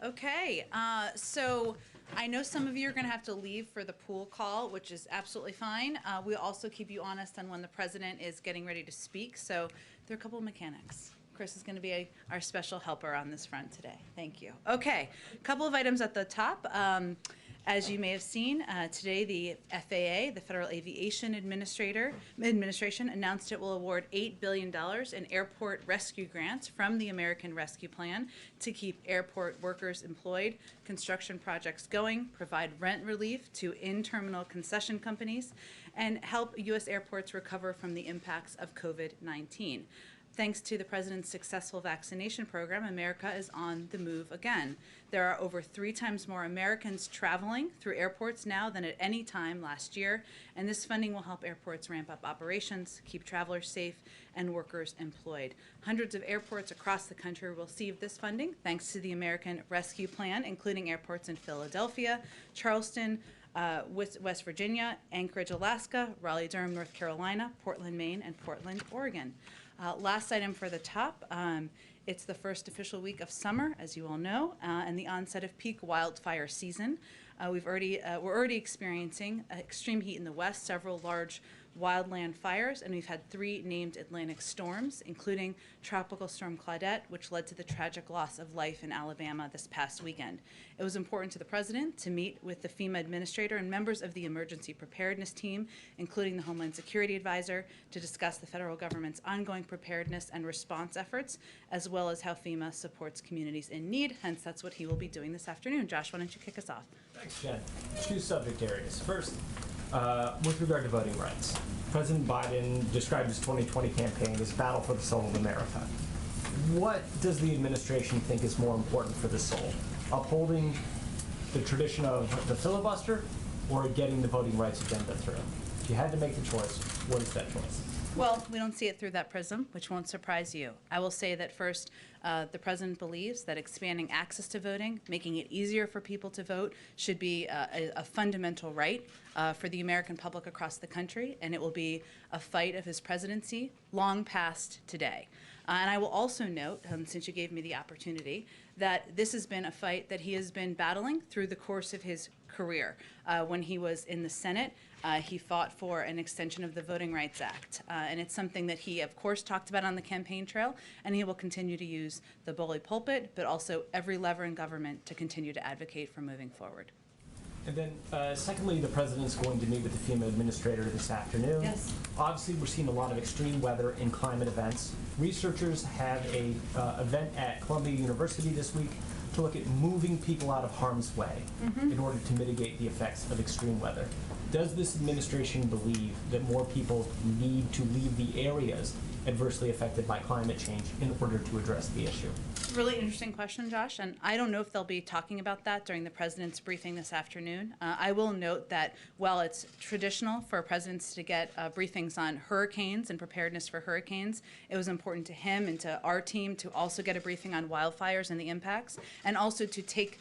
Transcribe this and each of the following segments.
Okay, so I know some of you are going to have to leave for the pool call, which is absolutely fine. We'll also keep you honest on when the president is getting ready to speak. So there are a couple of mechanics. Chris is going to be our special helper on this front today. Thank you. Okay, a couple of items at the top. As you may have seen, today the FAA, the Federal Aviation Administration, announced it will award $8 billion in airport rescue grants from the American Rescue Plan to keep airport workers employed, construction projects going, provide rent relief to in-terminal concession companies, and help U.S. airports recover from the impacts of COVID-19. Thanks to the president's successful vaccination program, America is on the move again. There are over 3 times more Americans traveling through airports now than at any time last year, and this funding will help airports ramp up operations, keep travelers safe, and workers employed. Hundreds of airports across the country will receive this funding thanks to the American Rescue Plan, including airports in Philadelphia, Charleston, West Virginia, Anchorage, Alaska, Raleigh-Durham, North Carolina, Portland, Maine, and Portland, Oregon. Last item for the top, it's the first official week of summer, as you all know, and the onset of peak wildfire season. We're already experiencing extreme heat in the west, several large wildland fires, and we've had 3 named Atlantic storms, including Tropical Storm Claudette, which led to the tragic loss of life in Alabama this past weekend. It was important to the president to meet with the FEMA administrator and members of the emergency preparedness team, including the Homeland Security Advisor, to discuss the federal government's ongoing preparedness and response efforts, as well as how FEMA supports communities in need. Hence, that's what he will be doing this afternoon. Josh, why don't you kick us off? Thanks, Jen. 2 subject areas. First, with regard to voting rights, President Biden described his 2020 campaign as a battle for the soul of America. What does the administration think is more important for the soul? Upholding the tradition of the filibuster or getting the voting rights agenda through? If you had to make the choice, what is that choice? Well, we don't see it through that prism, which won't surprise you. I will say that first, the president believes that expanding access to voting, making it easier for people to vote, should be a fundamental right for the American public across the country, and it will be a fight of his presidency long past today. And I will also note, since you gave me the opportunity, that this has been a fight that he has been battling through the course of his career. When he was in the Senate, he fought for an extension of the Voting Rights Act. And it's something that he, of course, talked about on the campaign trail, and he will continue to use the bully pulpit, but also every lever in government to continue to advocate for moving forward. And then, secondly, the president's going to meet with the FEMA administrator this afternoon. Yes. Obviously, we're seeing a lot of extreme weather and climate events. Researchers have a event at Columbia University this week to look at moving people out of harm's way in order to mitigate the effects of extreme weather. Does this administration believe that more people need to leave the areas adversely affected by climate change in order to address the issue? Really interesting question, Josh, and I don't know if they'll be talking about that during the president's briefing this afternoon. I will note that while it's traditional for presidents to get briefings on hurricanes and preparedness for hurricanes, it was important to him and to our team to also get a briefing on wildfires and the impacts, and also to take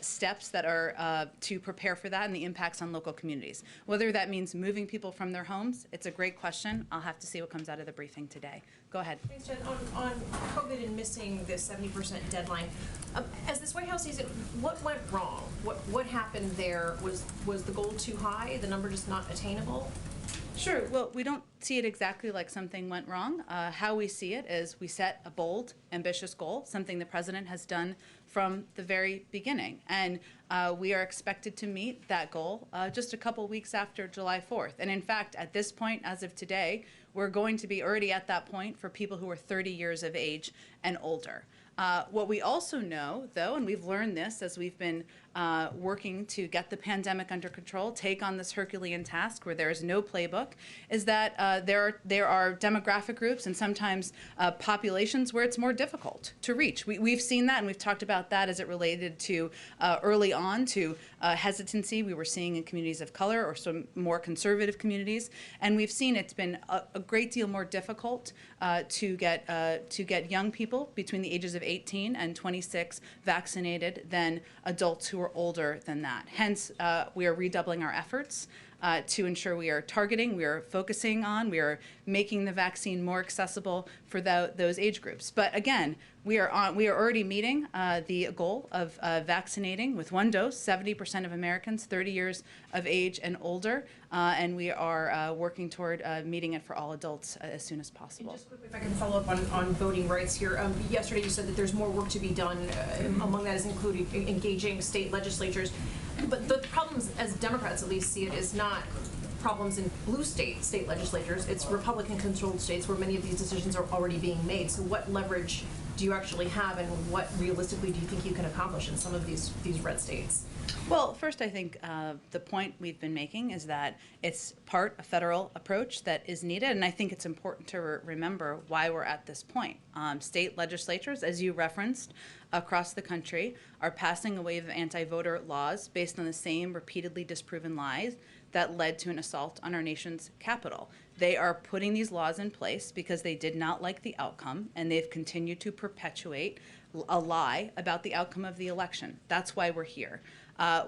steps that are to prepare for that and the impacts on local communities. Whether that means moving people from their homes, it's a great question. I'll have to see what comes out of the briefing today. Go ahead. Thanks, Jen. On COVID and missing the 70% deadline, as this White House sees it, what went wrong? What happened there? Was the goal too high? The number just not attainable? Sure. Well, we don't see it exactly like something went wrong. How we see it is we set a bold, ambitious goal, something the president has done from the very beginning. And we are expected to meet that goal just a couple weeks after July 4th. And in fact, at this point, as of today, we're going to be already at that point for people who are 30 years of age and older. What we also know, though, and we've learned this as we've been working to get the pandemic under control, take on this Herculean task where there is no playbook, is that there are demographic groups and sometimes populations where it's more difficult to reach. We've seen that, and we've talked about that as it related to early on to hesitancy we were seeing in communities of color or some more conservative communities, and we've seen it's been a great deal more difficult to get young people between the ages of 18 and 26 vaccinated than adults who are older than that. Hence, we are redoubling our efforts to ensure we are targeting, we are focusing on, we are making the vaccine more accessible for those age groups. But again, we are already meeting the goal of vaccinating with one dose 70% of Americans 30 years of age and older, and we are working toward meeting it for all adults as soon as possible. And just quickly, if I can follow up on voting rights here. Yesterday you said that there's more work to be done. Among that is including engaging state legislatures. But the problems, as Democrats at least see it, is not problems in blue state legislatures. It's Republican-controlled states where many of these decisions are already being made. So what leverage do you actually have, and what realistically do you think you can accomplish in some of these red states? Well, first, I think the point we've been making is that it's a federal approach that is needed, and I think it's important to remember why we're at this point. State legislatures, as you referenced, across the country are passing a wave of anti-voter laws based on the same repeatedly disproven lies that led to an assault on our nation's capital. They are putting these laws in place because they did not like the outcome, and they've continued to perpetuate a lie about the outcome of the election. That's why we're here.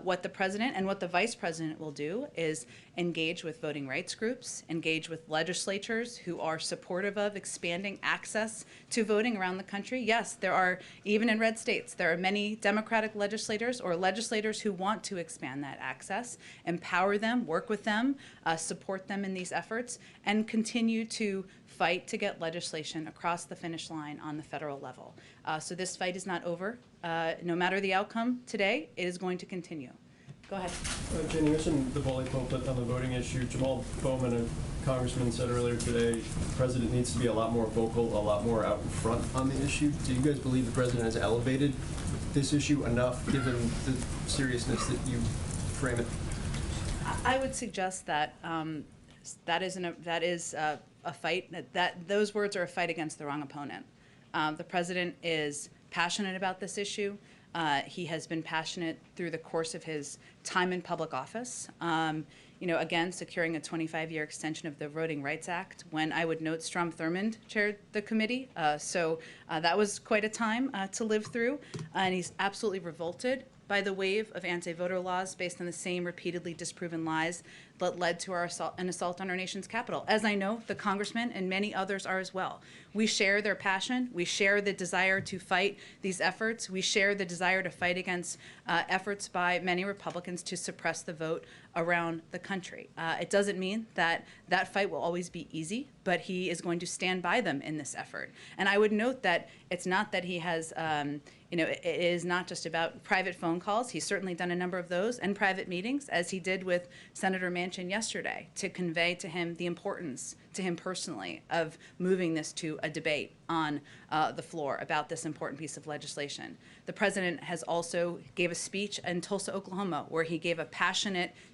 What the president and what the vice president will do is engage with voting rights groups, engage with legislatures who are supportive of expanding access to voting around the country. Yes, there are, even in red states, there are many Democratic legislators or legislators who want to expand that access, empower them, work with them, support them in these efforts, and continue to fight to get legislation across the finish line on the federal level. So this fight is not over. No matter the outcome today, it is going to continue. Go ahead. Jen, you mentioned the bully pulpit on the voting issue. Jamal Bowman, a congressman, said earlier today the president needs to be a lot more vocal, a lot more out in front on the issue. Do you guys believe the president has elevated this issue enough, given the seriousness that you frame it? I would suggest that that is a fight. That those words are a fight against the wrong opponent. The president is passionate about this issue. He has been passionate through the course of his time in public office. Again, securing a 25-year extension of the Voting Rights Act, when I would note Strom Thurmond chaired the committee. So that was quite a time to live through. And he's absolutely revolted by the wave of anti-voter laws based on the same repeatedly disproven lies that led to an assault on our nation's capital, as I know the congressman and many others are as well. We share their passion. We share the desire to fight these efforts. We share the desire to fight against efforts by many Republicans to suppress the vote around the country. It doesn't mean that that fight will always be easy, but he is going to stand by them in this effort. And I would note that it's not that he has, it is not just about private phone calls. He's certainly done a number of those and private meetings, as he did with Senator Manchin yesterday, to convey to him the importance, to him personally, of moving this to a debate on the floor about this important piece of legislation. The president has also gave a speech in Tulsa, Oklahoma, where he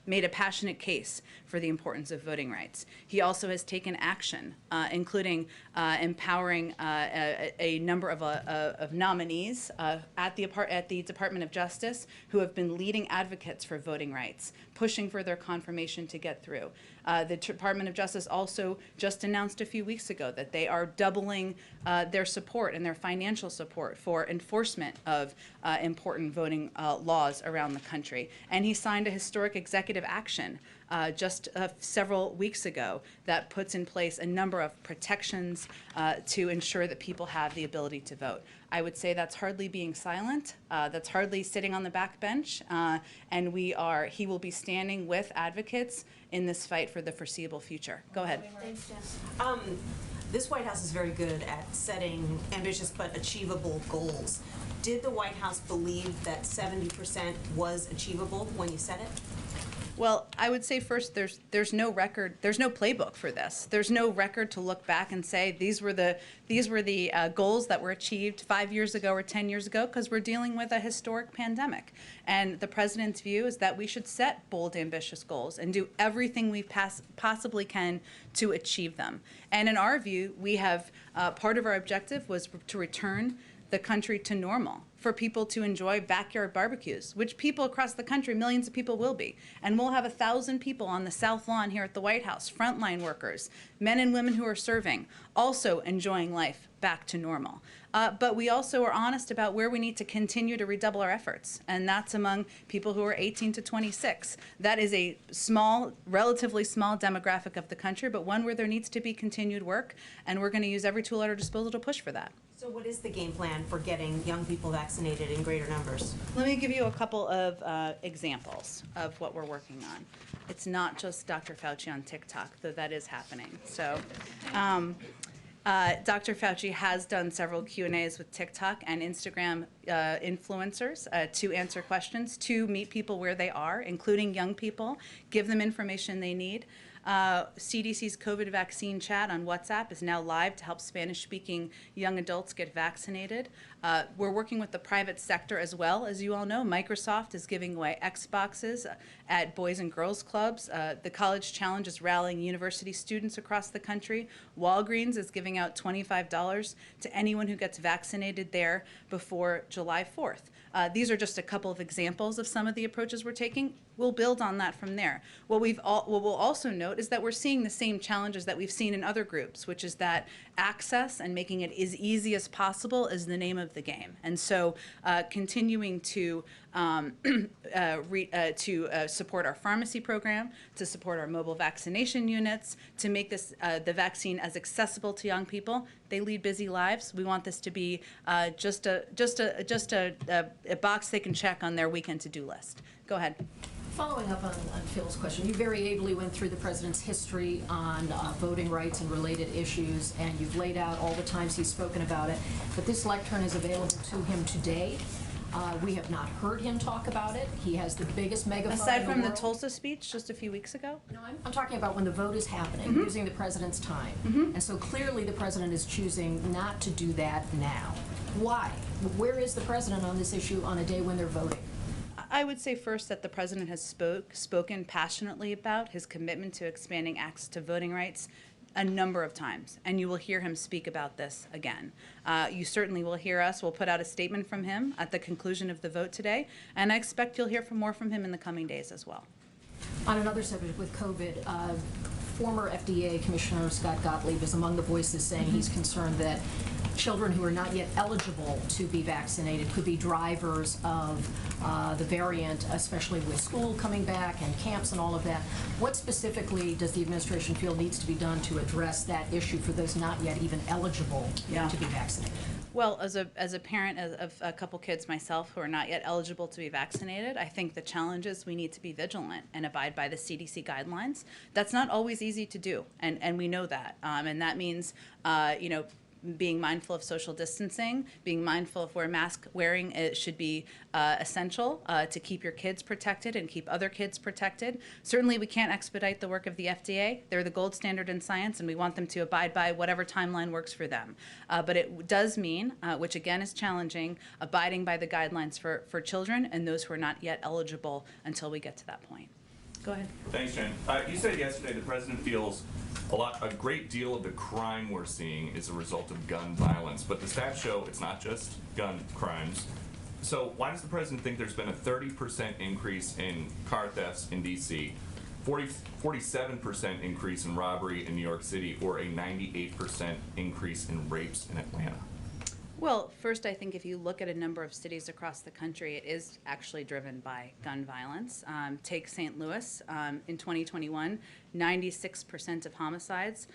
made a passionate case for the importance of voting rights. He also has taken action, including empowering a number of nominees at the Department of Justice who have been leading advocates for voting rights, pushing for their confirmation to get through. The Department of Justice also just announced a few weeks ago that they are doubling their support and their financial support for enforcement of important voting laws around the country. And he signed a historic executive action just several weeks ago that puts in place a number of protections to ensure that people have the ability to vote. I would say that's hardly being silent. That's hardly sitting on the back bench. And he will be standing with advocates in this fight for the foreseeable future. Go ahead. Thanks, Jen. This White House is very good at setting ambitious but achievable goals. Did the White House believe that 70% was achievable when you set it? Well, I would say first, there's no record, there's no playbook for this. There's no record to look back and say these were the goals that were achieved 5 years ago or 10 years ago, because we're dealing with a historic pandemic. And the president's view is that we should set bold, ambitious goals and do everything we possibly can to achieve them. And in our view, we have part of our objective was to return the country to normal, for people to enjoy backyard barbecues, which people across the country, millions of people will be. And we'll have 1,000 people on the South Lawn here at the White House, frontline workers, men and women who are serving, also enjoying life back to normal. But we also are honest about where we need to continue to redouble our efforts, and that's among people who are 18 to 26. That is a small, relatively small demographic of the country, but one where there needs to be continued work, and we're going to use every tool at our disposal to push for that. So what is the game plan for getting young people vaccinated in greater numbers? Let me give you a couple of examples of what we're working on. It's not just Dr. Fauci on TikTok, though that is happening. So Dr. Fauci has done several Q&As with TikTok and Instagram influencers to answer questions, to meet people where they are, including young people, give them information they need. CDC's COVID vaccine chat on WhatsApp is now live to help Spanish-speaking young adults get vaccinated. We're working with the private sector as well. As you all know, Microsoft is giving away Xboxes at Boys and Girls Clubs. The College Challenge is rallying university students across the country. Walgreens is giving out $25 to anyone who gets vaccinated there before July 4th. These are just a couple of examples of some of the approaches we're taking. We'll build on that from there. What we'll also note is that we're seeing the same challenges that we've seen in other groups, which is that access and making it as easy as possible is the name of the game. And so continuing to support our pharmacy program, to support our mobile vaccination units, to make this the vaccine as accessible to young people. They lead busy lives. We want this to be just a box they can check on their weekend to-do list. Go ahead. Following up on Phil's question, you very ably went through the president's history on voting rights and related issues, and you've laid out all the times he's spoken about it. But this lectern is available to him today. We have not heard him talk about it. He has the biggest megaphone Aside in from the world. Tulsa speech just a few weeks ago? No, I'm talking about when the vote is happening, using the president's time. And so clearly the president is choosing not to do that now. Why? Where is the president on this issue on a day when they're voting? I would say first that the president has spoken passionately about his commitment to expanding access to voting rights a number of times, and you will hear him speak about this again. You certainly will hear us. We'll put out a statement from him at the conclusion of the vote today, and I expect you'll hear more from him in the coming days as well. On another subject with COVID, former FDA Commissioner Scott Gottlieb is among the voices saying he's concerned that children who are not yet eligible to be vaccinated could be drivers of the variant, especially with school coming back and camps and all of that. What specifically does the administration feel needs to be done to address that issue for those not yet even eligible to be vaccinated? Well, as a parent of a couple kids myself who are not yet eligible to be vaccinated, I think the challenge is we need to be vigilant and abide by the CDC guidelines. That's not always easy to do, and we know that. And that means, being mindful of social distancing, being mindful of where mask wearing should be essential to keep your kids protected and keep other kids protected. Certainly we can't expedite the work of the FDA. They're the gold standard in science, and we want them to abide by whatever timeline works for them. But it does mean, which again is challenging, abiding by the guidelines for children and those who are not yet eligible until we get to that point. Go ahead. Thanks, Jen. You said yesterday the president feels a great deal of the crime we're seeing is a result of gun violence, but the stats show it's not just gun crimes. So why does the president think there's been a 30% increase in car thefts in D.C., 47% increase in robbery in New York City, or a 98% increase in rapes in Atlanta? Well, first, I think if you look at a number of cities across the country, it is actually driven by gun violence. Take St. Louis. In 2021, 96% of homicides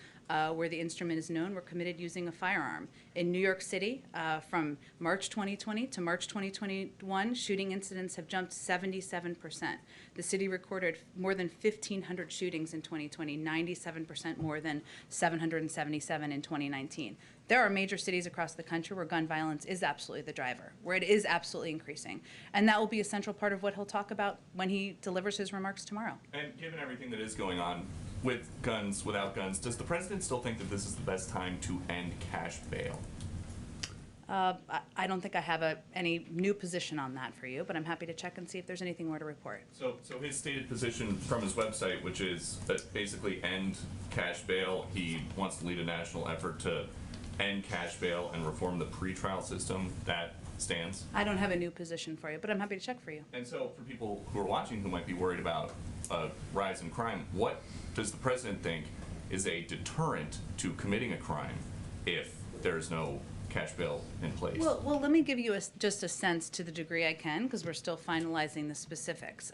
where the instrument is known were committed using a firearm. In New York City, from March 2020 to March 2021, shooting incidents have jumped 77%. The city recorded more than 1,500 shootings in 2020, 97% more than 777 in 2019. There are major cities across the country where gun violence is absolutely the driver, where it is absolutely increasing. And that will be a central part of what he'll talk about when he delivers his remarks tomorrow. And given everything that is going on with guns, without guns, does the president still think that this is the best time to end cash bail? I don't think I have any new position on that for you, but I'm happy to check and see if there's anything more to report. So his stated position from his website, which is that basically end cash bail, he wants to lead a national effort to end cash bail and reform the pretrial system, that stands? I don't have a new position for you, but I'm happy to check for you. And so for people who are watching who might be worried about a rise in crime, what does the president think is a deterrent to committing a crime if there's no cash bail in place? Well, let me give you just a sense to the degree I can, because we're still finalizing the specifics.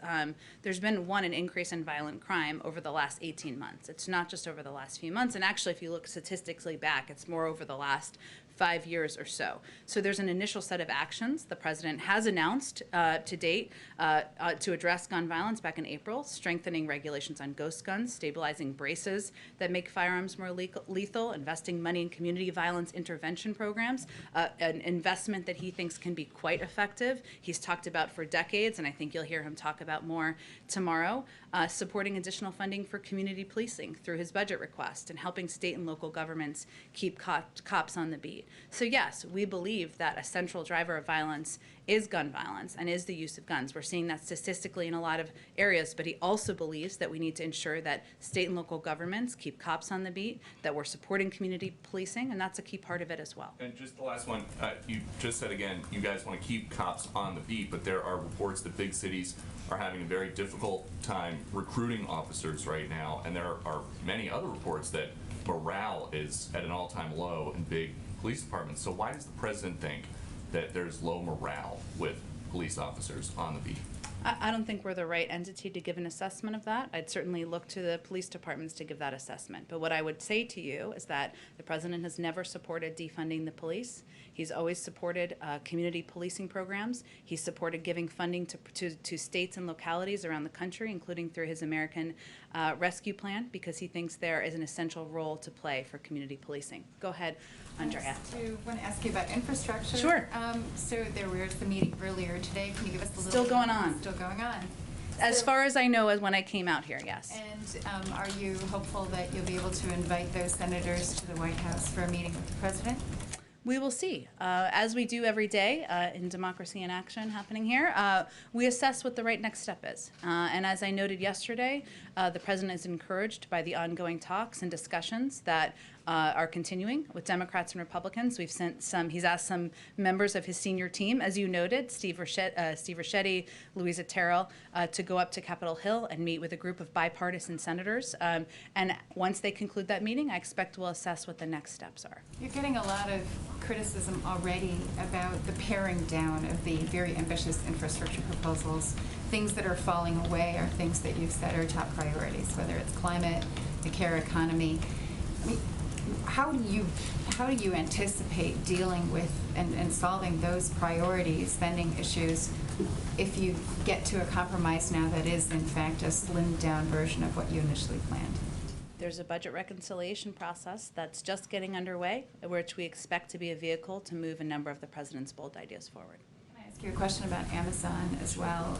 There's been, an increase in violent crime over the last 18 months. It's not just over the last few months, and actually, if you look statistically back, it's more over the last 5 years or so. So there's an initial set of actions the president has announced to date to address gun violence back in April, strengthening regulations on ghost guns, stabilizing braces that make firearms more lethal, investing money in community violence intervention programs, an investment that he thinks can be quite effective. He's talked about for decades, and I think you'll hear him talk about more tomorrow, supporting additional funding for community policing through his budget request and helping state and local governments keep cops on the beat. So yes, we believe that a central driver of violence is gun violence and is the use of guns. We're seeing that statistically in a lot of areas, but he also believes that we need to ensure that state and local governments keep cops on the beat, that we're supporting community policing, and that's a key part of it as well. And just the last one, you just said again, you guys want to keep cops on the beat, but there are reports that big cities are having a very difficult time recruiting officers right now, and there are many other reports that morale is at an all-time low in big police departments. So why does the president think that there's low morale with police officers on the beat? I don't think we're the right entity to give an assessment of that. I'd certainly look to the police departments to give that assessment. But what I would say to you is that the president has never supported defunding the police. He's always supported community policing programs. He's supported giving funding to states and localities around the country, including through his American Rescue Plan, because he thinks there is an essential role to play for community policing. Go ahead, Andrea. I want to ask you about infrastructure. Sure. So there was the meeting earlier today. Can you give us a little? Still going on. Still going on. As far as I know, as when I came out here, yes. And are you hopeful that you'll be able to invite those senators to the White House for a meeting with the president? We will see. As we do every day in Democracy in Action happening here, we assess what the right next step is. And as I noted yesterday, the president is encouraged by the ongoing talks and discussions that are continuing with Democrats and Republicans. He's asked some members of his senior team, as you noted, Steve Ricchetti, Louisa Terrell, to go up to Capitol Hill and meet with a group of bipartisan senators. And once they conclude that meeting, I expect we'll assess what the next steps are. You're getting a lot of criticism already about the paring down of the very ambitious infrastructure proposals. Things that are falling away are things that you've said are top priorities, whether it's climate, the care economy. I mean, how do you anticipate dealing with and solving those priority spending issues if you get to a compromise now that is in fact a slimmed down version of what you initially planned? There's a budget reconciliation process that's just getting underway, which we expect to be a vehicle to move a number of the president's bold ideas forward. Can I ask you a question about Amazon as well?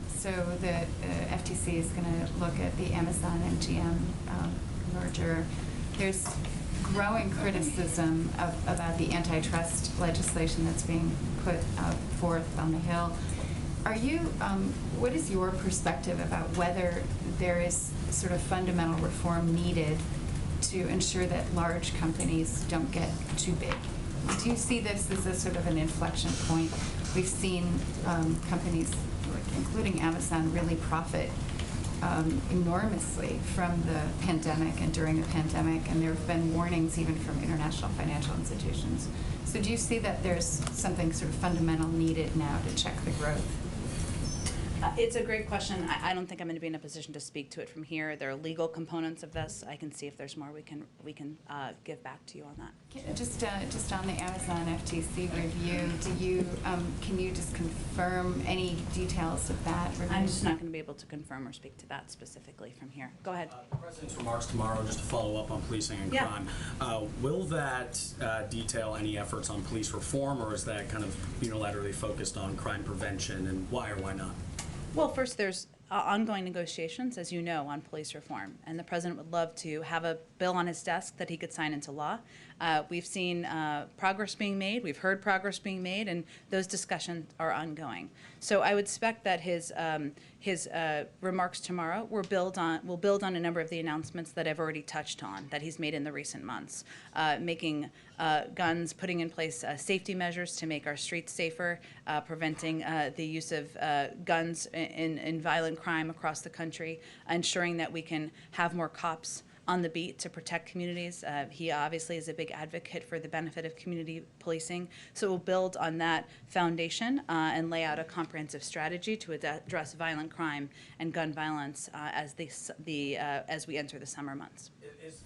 So the FTC is going to look at the Amazon and GM merger. There's growing criticism about the antitrust legislation that's being put forth on the Hill. Are you, what is your perspective about whether there is sort of fundamental reform needed to ensure that large companies don't get too big? Do you see this as a sort of an inflection point? We've seen companies, including Amazon, really profit enormously from the pandemic and during the pandemic, and there have been warnings even from international financial institutions. So do you see that there's something sort of fundamental needed now to check the growth? It's a great question. I don't think I'm going to be in a position to speak to it from here. There are legal components of this. I can see if there's more we can give back to you on that. Just on the Amazon FTC review, can you just confirm any details of that review? I'm just not going to be able to confirm or speak to that specifically from here. Go ahead. The President's remarks tomorrow, just to follow up on policing and crime, will that detail any efforts on police reform, or is that kind of unilaterally focused on crime prevention, and why or why not? Well, first, there's ongoing negotiations, as you know, on police reform, and the president would love to have a bill on his desk that he could sign into law. We've seen progress being made, we've heard progress being made, and those discussions are ongoing. So I would expect that his remarks tomorrow will build on a number of the announcements that I've already touched on, that he's made in the recent months, making guns, putting in place safety measures to make our streets safer, preventing the use of guns in violent crime across the country, ensuring that we can have more cops on the beat to protect communities. He obviously is a big advocate for the benefit of community policing. So we'll build on that foundation and lay out a comprehensive strategy to address violent crime and gun violence as we enter the summer months.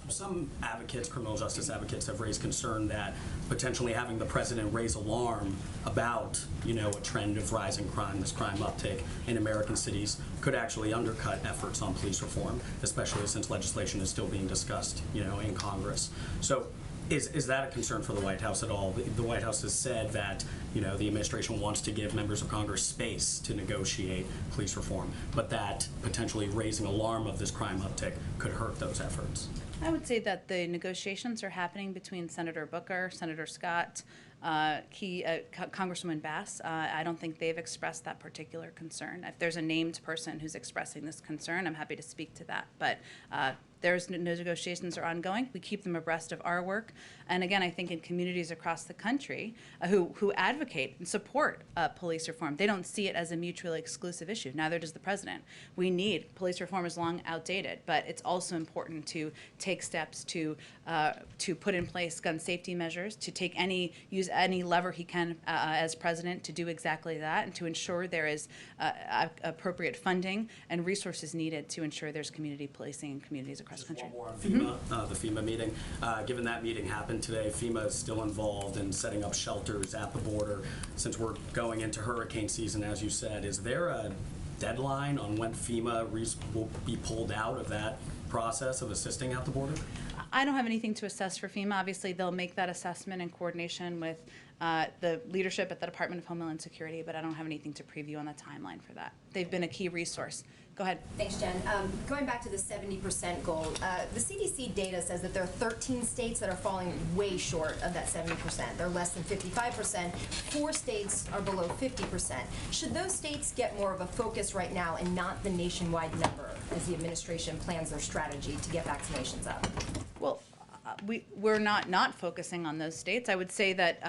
Some advocates, criminal justice advocates, have raised concern that potentially having the president raise alarm about, a trend of rising crime, this crime uptick in American cities, could actually undercut efforts on police reform, especially since legislation is still being discussed, in Congress. So is that a concern for the White House at all? The White House has said that, the administration wants to give members of Congress space to negotiate police reform, but that potentially raising alarm of this crime uptick could hurt those efforts. I would say that the negotiations are happening between Senator Booker, Senator Scott, Congresswoman Bass. I don't think they've expressed that particular concern. If there's a named person who's expressing this concern, I'm happy to speak to that. But there's no negotiations are ongoing. We keep them abreast of our work. And again, I think in communities across the country who advocate and support police reform, they don't see it as a mutually exclusive issue. Neither does the president. We need police reform is long outdated, but it's also important to take steps to put in place gun safety measures, to use any lever he can as president to do exactly that, and to ensure there is appropriate funding and resources needed to ensure there's community policing in communities across the country. One more on FEMA, the FEMA meeting. Given that meeting happened today, FEMA is still involved in setting up shelters at the border. Since we're going into hurricane season, as you said, is there a deadline on when FEMA will be pulled out of that process of assisting at the border? I don't have anything to assess for FEMA. Obviously, they'll make that assessment in coordination with the leadership at the Department of Homeland Security, but I don't have anything to preview on the timeline for that. They've been a key resource. Go ahead. Thanks, Jen. Going back to the 70% goal, the CDC data says that there are 13 states that are falling way short of that 70%. They're less than 55%. 4 states are below 50%. Should those states get more of a focus right now and not the nationwide number as the administration plans their strategy to get vaccinations up? Well, we're not focusing on those states. I would say that,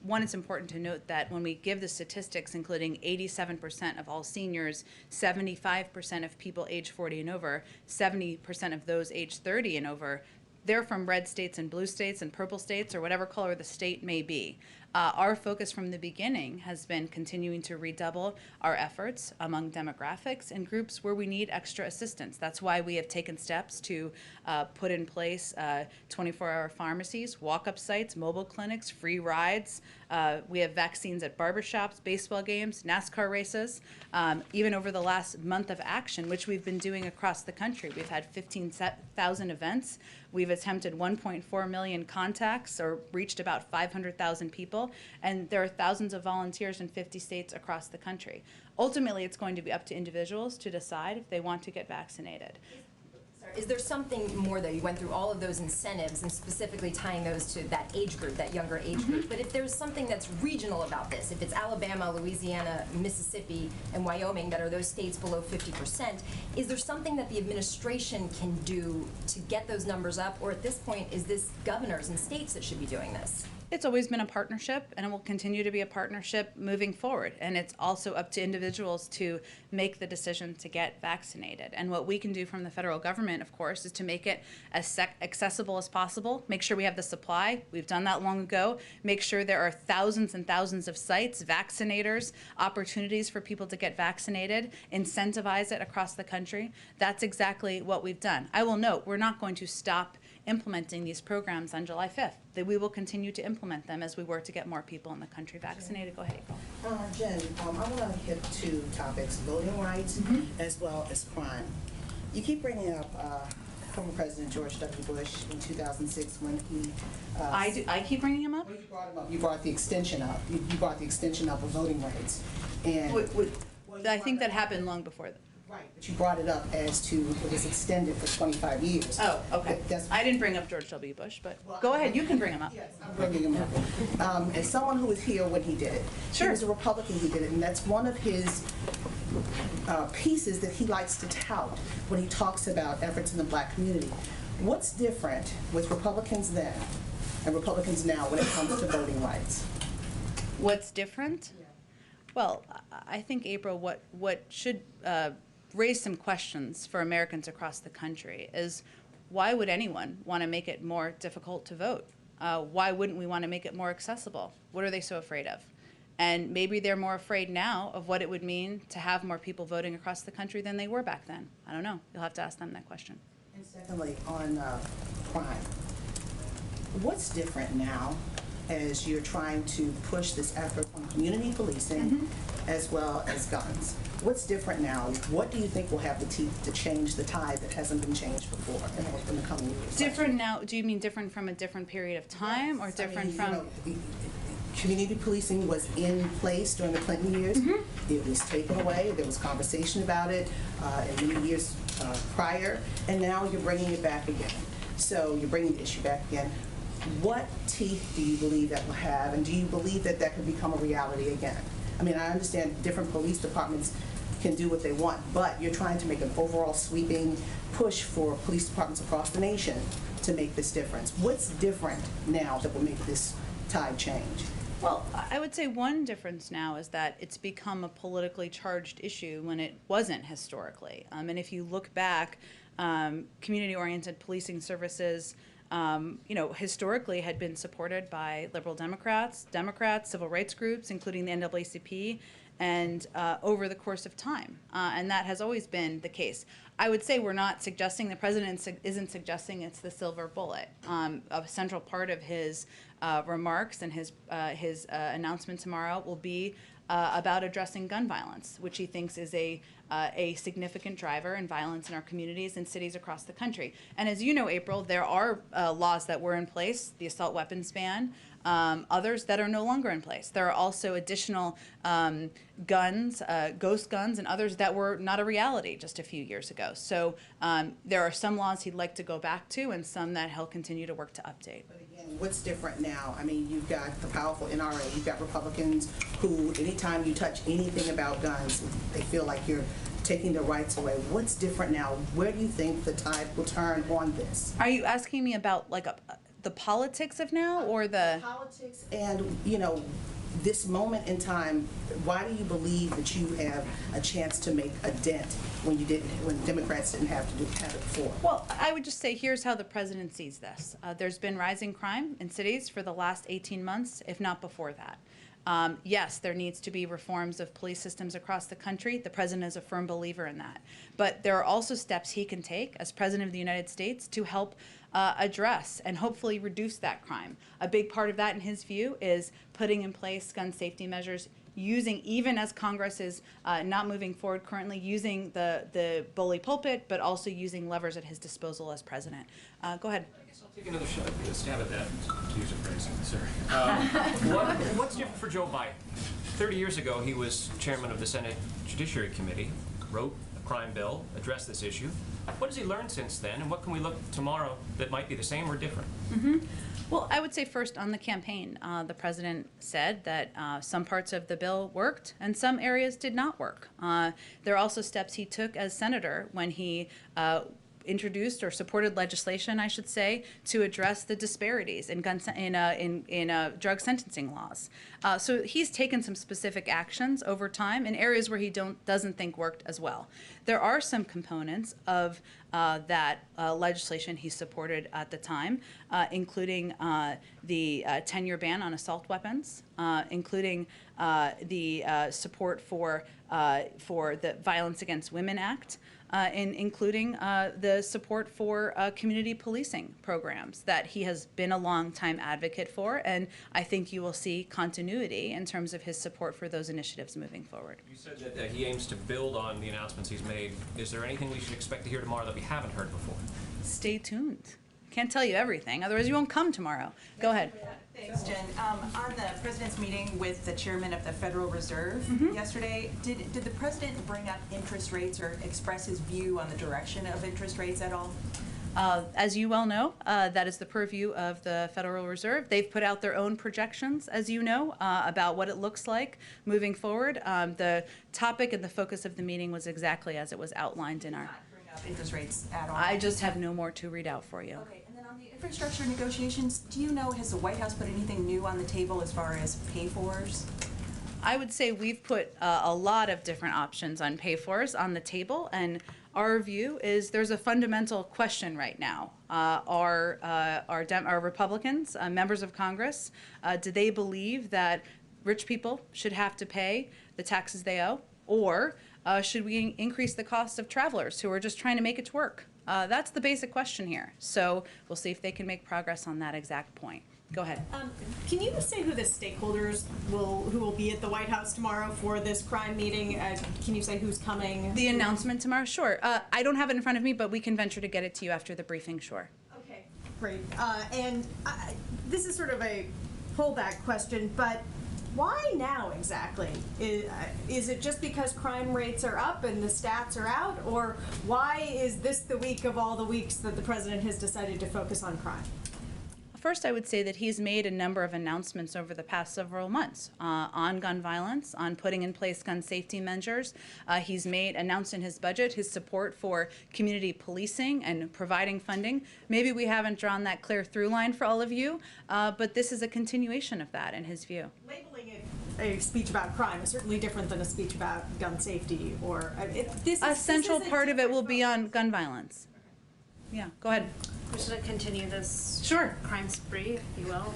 one, it's important to note that when we give the statistics, including 87% of all seniors, 75% of people age 40 and over, 70% of those age 30 and over, they're from red states and blue states and purple states or whatever color the state may be. Our focus from the beginning has been continuing to redouble our efforts among demographics and groups where we need extra assistance. That's why we have taken steps to put in place 24-hour pharmacies, walk-up sites, mobile clinics, free rides. We have vaccines at barbershops, baseball games, NASCAR races. Even over the last month of action, which we've been doing across the country, we've had 15,000 events. We've attempted 1.4 million contacts or reached about 500,000 people, and there are thousands of volunteers in 50 states across the country. Ultimately, it's going to be up to individuals to decide if they want to get vaccinated. Is there something more, though? You went through all of those incentives and specifically tying those to that age group, that younger age group. But if there's something that's regional about this, if it's Alabama, Louisiana, Mississippi, and Wyoming that are those states below 50%, is there something that the administration can do to get those numbers up? Or at this point, is this governors and states that should be doing this? It's always been a partnership, and it will continue to be a partnership moving forward. And it's also up to individuals to make the decision to get vaccinated. And what we can do from the federal government, of course, is to make it as accessible as possible, make sure we have the supply. We've done that long ago. Make sure there are thousands and thousands of sites, vaccinators, opportunities for people to get vaccinated, incentivize it across the country. That's exactly what we've done. I will note, we're not going to stop implementing these programs on July 5th. That we will continue to implement them as we work to get more people in the country vaccinated. Go ahead, April. Jen, I want to hit 2 topics, voting rights as well as crime. You keep bringing up former President George W. Bush in 2006 when he... I keep bringing him up? Well, you brought him up. You brought the extension up. You brought the extension up of voting rights. And I think that happened long before that. Right, but you brought it up as to it was extended for 25 years. Oh, okay. That's- I didn't bring up George W. Bush, but go ahead, you can bring him up. Yes, I'm bringing him up. As someone who was here when he did it, Sure. he was a Republican who did it, and that's one of his pieces that he likes to tout when he talks about efforts in the black community. What's different with Republicans then and Republicans now when it comes to voting rights? What's different? Well, I think, April, what should raise some questions for Americans across the country is why would anyone want to make it more difficult to vote? Why wouldn't we want to make it more accessible? What are they so afraid of? And maybe they're more afraid now of what it would mean to have more people voting across the country than they were back then. I don't know. You'll have to ask them that question. And secondly, on crime, what's different now as you're trying to push this effort on community policing as well as guns? What's different now? What do you think will have the teeth to change the tide that hasn't been changed before in the coming years? Different now, do you mean different from a different period of time or different from? Community policing was in place during the Clinton years. It was taken away. There was conversation about it in many years prior, and now you're bringing it back again. So you're bringing the issue back again. What teeth do you believe that will have, and do you believe that that could become a reality again? I mean, I understand different police departments can do what they want, but you're trying to make an overall sweeping push for police departments across the nation to make this difference. What's different now that will make this tide change? Well, I would say one difference now is that it's become a politically charged issue when it wasn't historically. And if you look back, community-oriented policing services, historically had been supported by liberal Democrats, civil rights groups, including the NAACP, and over the course of time. And that has always been the case. I would say we're not suggesting, the president isn't suggesting it's the silver bullet. A central part of his remarks and his announcement tomorrow will be about addressing gun violence, which he thinks is a significant driver in violence in our communities and cities across the country. And as you know, April, there are laws that were in place, the assault weapons ban, others that are no longer in place. There are also additional guns, ghost guns, and others that were not a reality just a few years ago. So there are some laws he'd like to go back to and some that he'll continue to work to update. But again, what's different now? I mean, you've got the powerful NRA, you've got Republicans who, anytime you touch anything about guns, they feel like you're taking their rights away. What's different now? Where do you think the tide will turn on this? Are you asking me about like the politics of now or the politics and, this moment in time? Why do you believe that you have a chance to make a dent when Democrats didn't have it before? Well, I would just say here's how the president sees this. There's been rising crime in cities for the last 18 months, if not before that. Yes, there needs to be reforms of police systems across the country. The president is a firm believer in that. But there are also steps he can take as president of the United States to help address and hopefully reduce that crime. A big part of that, in his view, is putting in place gun safety measures, using, even as Congress is not moving forward currently, using the bully pulpit, but also using levers at his disposal as president. Go ahead. I guess I'll take another stab at that, to use a phrase, sorry. What's different for Joe Biden? 30 years ago, he was chairman of the Senate Judiciary Committee, wrote a crime bill, addressed this issue. What has he learned since then, and what can we look tomorrow that might be the same or different? Well, I would say first on the campaign, the president said that some parts of the bill worked and some areas did not work. There are also steps he took as senator when he introduced or supported legislation, I should say, to address the disparities in drug sentencing laws. So he's taken some specific actions over time in areas where he doesn't think worked as well. There are some components of that legislation he supported at the time, including the 10-year ban on assault weapons, including the support for the Violence Against Women Act, and including the support for community policing programs that he has been a long-time advocate for, and I think you will see continuity in terms of his support for those initiatives moving forward. You said that he aims to build on the announcements he's made. Is there anything we should expect to hear tomorrow that we haven't heard before? Stay tuned. Can't tell you everything, otherwise you won't come tomorrow. Go ahead. Thanks, Jen. On the president's meeting with the chairman of the Federal Reserve yesterday, did the president bring up interest rates or express his view on the direction of interest rates at all? As you well know, that is the purview of the Federal Reserve. They've put out their own projections, as you know, about what it looks like moving forward. The topic and the focus of the meeting was exactly as it was outlined in our... Not bring up interest rates at all? I just have no more to read out for you. Okay, and then on the infrastructure negotiations, do you know, has the White House put anything new on the table as far as pay-fors? I would say we've put a lot of different options on pay-fors on the table, and our view is there's a fundamental question right now. Are Republicans, members of Congress, do they believe that rich people should have to pay the taxes they owe, or should we increase the cost of travelers who are just trying to make it to work? That's the basic question here. So we'll see if they can make progress on that exact point. Go ahead. Can you say who the stakeholders who will be at the White House tomorrow for this crime meeting? Can you say who's coming? The announcement tomorrow? Sure. I don't have it in front of me, but we can venture to get it to you after the briefing, sure. Okay, great. This is sort of a pullback question, but why now exactly? Is it just because crime rates are up and the stats are out, or why is this the week of all the weeks that the president has decided to focus on crime? First, I would say that he's made a number of announcements over the past several months on gun violence, on putting in place gun safety measures. He's announced in his budget his support for community policing and providing funding. Maybe we haven't drawn that clear through line for all of you, but this is a continuation of that in his view. Labeling it a speech about crime is certainly different than a speech about gun safety, or a central part of it will be on gun violence. Yeah, go ahead. We're just going to continue this crime spree, if you will.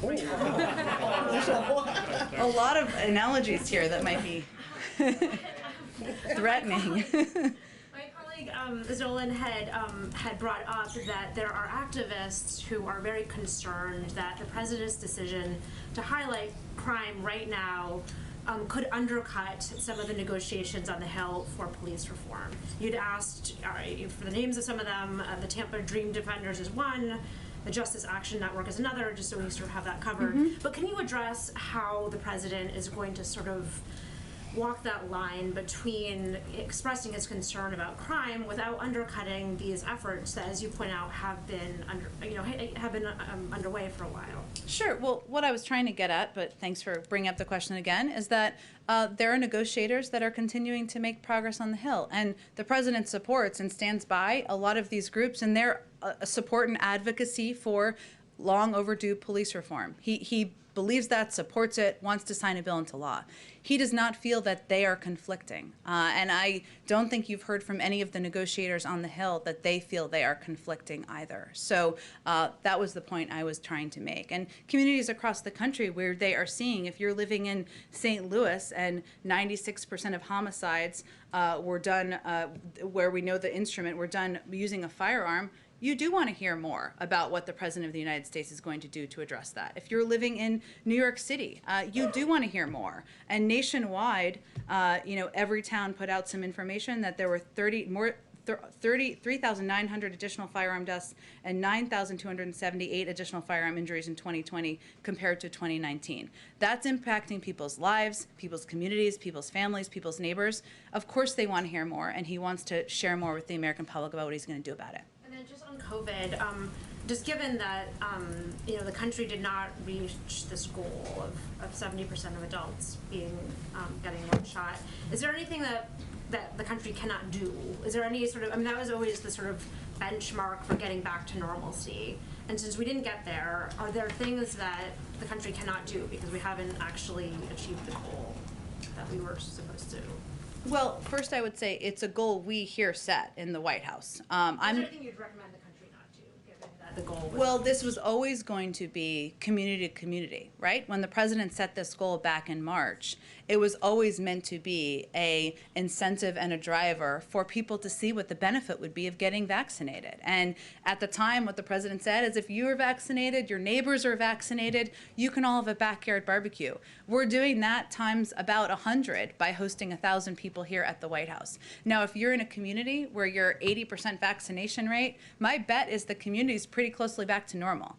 A lot of analogies here that might be threatening. My colleague Zolan had brought up that there are activists who are very concerned that the president's decision to highlight crime right now could undercut some of the negotiations on the Hill for police reform. You'd asked for the names of some of them. The Tampa Dream Defenders is one. The Justice Action Network is another, just so we sort of have that covered. But can you address how the president is going to sort of walk that line between expressing his concern about crime without undercutting these efforts that, as you point out, have been underway for a while? Sure. Well, what I was trying to get at, but thanks for bringing up the question again, is that there are negotiators that are continuing to make progress on the Hill, and the president supports and stands by a lot of these groups and their support and advocacy for long overdue police reform. He believes that, supports it, wants to sign a bill into law. He does not feel that they are conflicting. And I don't think you've heard from any of the negotiators on the Hill that they feel they are conflicting either. So that was the point I was trying to make. And communities across the country where they are seeing, if you're living in St. Louis and 96% of homicides were done, where we know the instrument, were done using a firearm, you do want to hear more about what the President of the United States is going to do to address that. If you're living in New York City, you do want to hear more. And nationwide, every town put out some information that there were 3,900 additional firearm deaths and 9,278 additional firearm injuries in 2020 compared to 2019. That's impacting people's lives, people's communities, people's families, people's neighbors. Of course they want to hear more, and he wants to share more with the American public about what he's going to do about it. And then just on COVID, just given that the country did not reach this goal of 70% of adults getting one shot, is there anything that the country cannot do? Is there any sort of, that was always the sort of benchmark for getting back to normalcy. And since we didn't get there, are there things that the country cannot do because we haven't actually achieved the goal that we were supposed to? Well, first I would say it's a goal we here set in the White House. Is there anything you'd recommend the country not do, given that the goal was... Well, this was always going to be community to community, right? When the president set this goal back in March, it was always meant to be a incentive and a driver for people to see what the benefit would be of getting vaccinated. And at the time, what the president said is if you are vaccinated, your neighbors are vaccinated, you can all have a backyard barbecue. We're doing that times about 100 by hosting 1,000 people here at the White House. Now, if you're in a community where you're 80% vaccination rate, my bet is the community's pretty closely back to normal.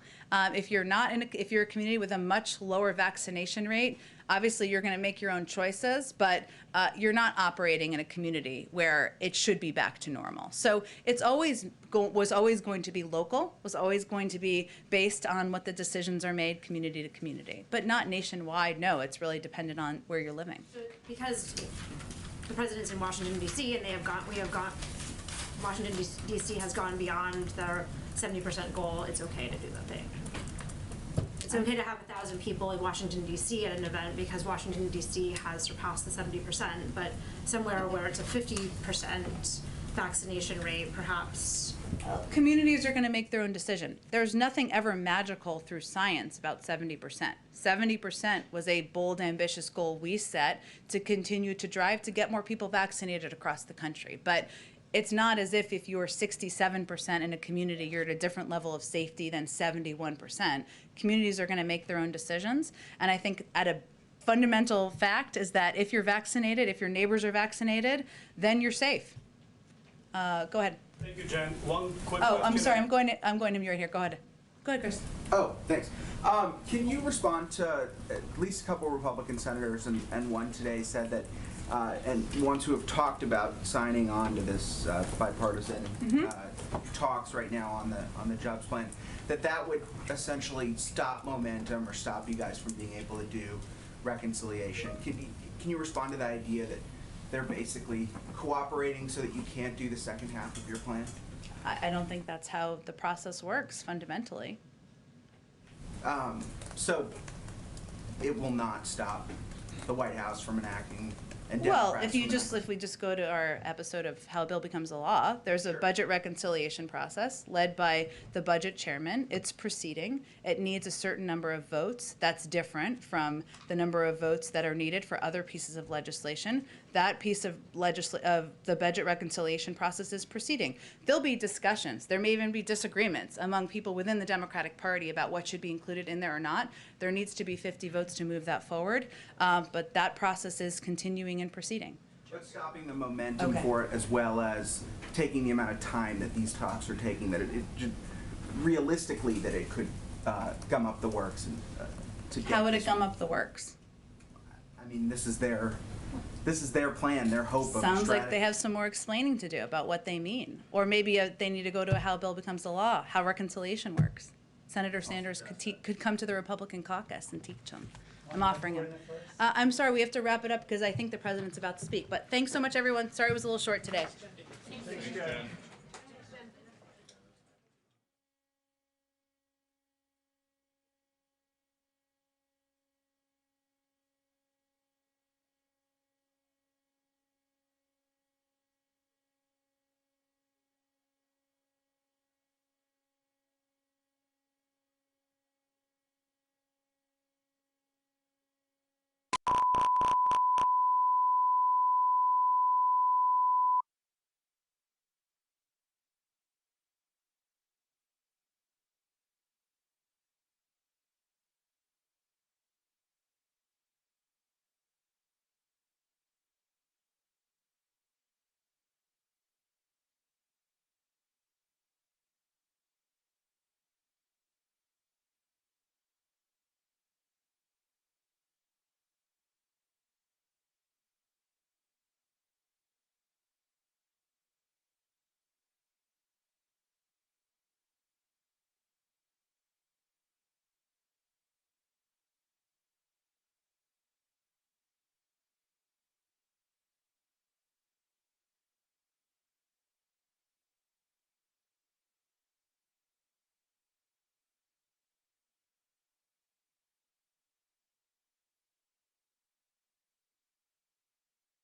If you're not if you're a community with a much lower vaccination rate, obviously you're going to make your own choices, but you're not operating in a community where it should be back to normal. So it's was always going to be local, was always going to be based on what the decisions are made community to community, but not nationwide. No, it's really dependent on where you're living. Because the president's in Washington D.C. and Washington D.C. has gone beyond their 70% goal. It's okay to do that thing. It's okay to have 1,000 people in Washington D.C. at an event because Washington D.C. has surpassed the 70%, but somewhere where it's a 50% vaccination rate, perhaps. Communities are going to make their own decision. There's nothing ever magical through science about 70%. 70% was a bold, ambitious goal we set to continue to drive to get more people vaccinated across the country. But it's not as if you're 67% in a community, you're at a different level of safety than 71%. Communities are going to make their own decisions. And I think at a fundamental fact is that if you're vaccinated, if your neighbors are vaccinated, then you're safe. Go ahead. Thank you, Jen. One quick question. question. I'm sorry. I'm going to right here. Go ahead. Go ahead, Chris. Oh, thanks. Can you respond to at least a couple Republican senators, and one today said that, and ones who have talked about signing on to this bipartisan talks right now on the jobs plan, that would essentially stop momentum or stop you guys from being able to do reconciliation. Can you respond to that idea that they're basically cooperating so that you can't do the second half of your plan? I don't think that's how the process works fundamentally. So it will not stop the White House from enacting. And Well, Democrats if we just go to our episode of How a Bill Becomes a Law, there's a budget reconciliation process led by the budget chairman. It's proceeding. It needs a certain number of votes. That's different from the number of votes that are needed for other pieces of legislation. That piece of the budget reconciliation process is proceeding. There'll be discussions. There may even be disagreements among people within the Democratic Party about what should be included in there or not. There needs to be 50 votes to move that forward, but that process is continuing and proceeding. But stopping the momentum Okay. for it, as well as taking the amount of time that these talks are taking, that it realistically that it could gum up the works and to get. How would it this gum up the works? I mean, this is their plan, their hope of Sounds like strategy. they have some more explaining to do about what they mean. Or maybe they need to go to a How a Bill Becomes a Law, how reconciliation works. Senator Sanders could come to the Republican caucus and teach them. I'm offering him. I'm sorry, we have to wrap it up because I think the president's about to speak. But thanks so much, everyone. Sorry it was a little short today. Thanks, Jen.